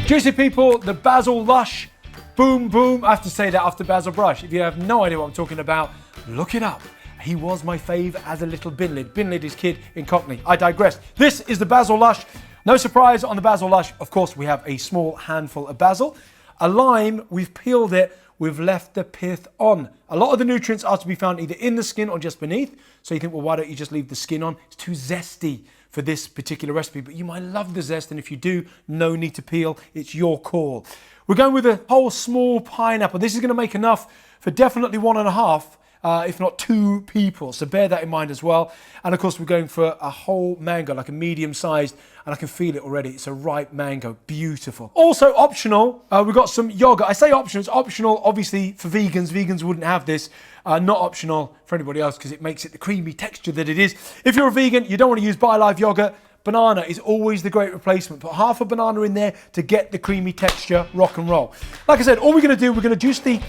Juicy people, the Basil Lush, boom, boom. I have to say that after Basil Brush. If you have no idea what I'm talking about, look it up. He was my fave as a little bin lid his kid in Cockney. I digress. This is the Basil Lush. No surprise on the Basil Lush. Of course, we have a small handful of basil. A lime, we've peeled it. We've left the pith on. A lot of the nutrients are to be found either in the skin or just beneath. So you think, well, why don't you just leave the skin on? It's too zesty for this particular recipe, but you might love the zest. And if you do, no need to peel. It's your call. We're going with a whole small pineapple. This is going to make enough for definitely 1.5, if not 2 people. So bear that in mind as well. And of course, we're going for a whole mango, like a medium sized, and I can feel it already. It's a ripe mango, beautiful. Also optional, we've got some yogurt. I say optional, it's optional obviously for vegans. Vegans wouldn't have this. Not optional for anybody else because it makes it the creamy texture that it is. If you're a vegan, you don't want to use BioLife yogurt, banana is always the great replacement. Put half a banana in there to get the creamy texture, rock and roll. Like I said, all we're going to do, we're going to juice the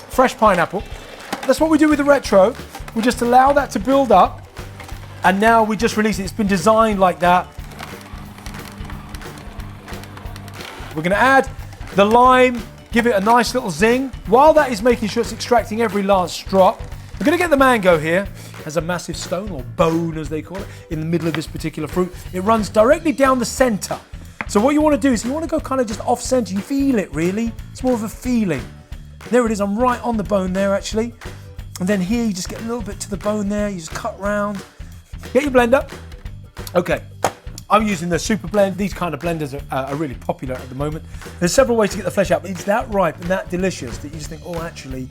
fresh pineapple. That's what we do with the retro. We just allow that to build up, and now we just release it. It's been designed like that. We're going to add the lime, give it a nice little zing. While that is making sure it's extracting every last drop, we're going to get the mango here. It has a massive stone, or bone as they call it, in the middle of this particular fruit. It runs directly down the center. So what you want to do is you want to go kind of just off center. You feel it really. It's more of a feeling. There it is. I'm right on the bone there actually. And then here you just get a little bit to the bone there. You just cut round. Get your blender. Okay. I'm using the Super Blend. These kind of blenders are really popular at the moment. There's several ways to get the flesh out, but it's that ripe and that delicious that you just think, oh, actually,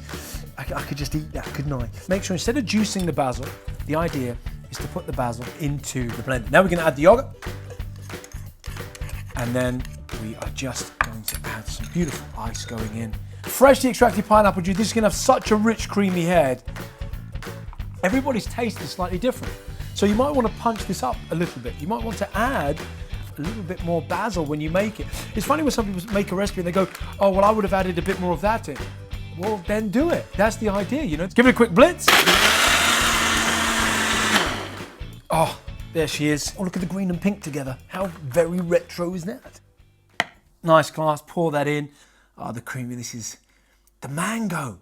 I could just eat that, couldn't I? Make sure instead of juicing the basil, the idea is to put the basil into the blender. Now we're going to add the yogurt. And then we are just going to add some beautiful ice going in. Freshly extracted pineapple juice. This is going to have such a rich, creamy head. Everybody's taste is slightly different. So you might want to punch this up a little bit. You might want to add a little bit more basil when you make it. It's funny when some people make a recipe and they go, oh, well, I would have added a bit more of that in. Well, then do it. That's the idea, you know. Give it a quick blitz. Oh, there she is. Oh, look at the green and pink together. How very retro is that? Nice glass, pour that in. Oh, the creamy, this is the mango.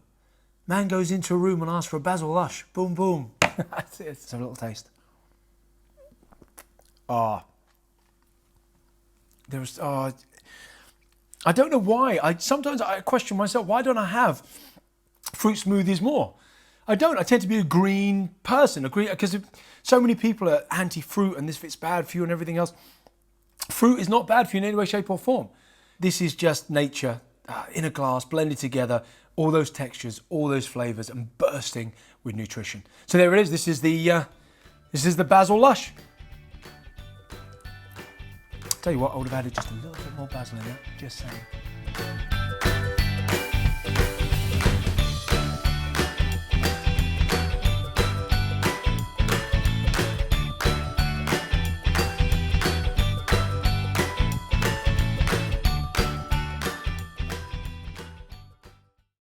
Mango's into a room and asks for a Basil Lush. Boom, boom. That's it. Let's have a little taste. Oh. I don't know why. Sometimes I question myself, why don't I have fruit smoothies more? I don't. I tend to be a green person, because so many people are anti-fruit and this fit's bad for you and everything else. Fruit is not bad for you in any way, shape or form. This is just nature in a glass, blended together, all those textures, all those flavors, and bursting with nutrition. So there it is. This is the Basil Lush. Tell you what, I would have added just a little bit more basil in there, just saying.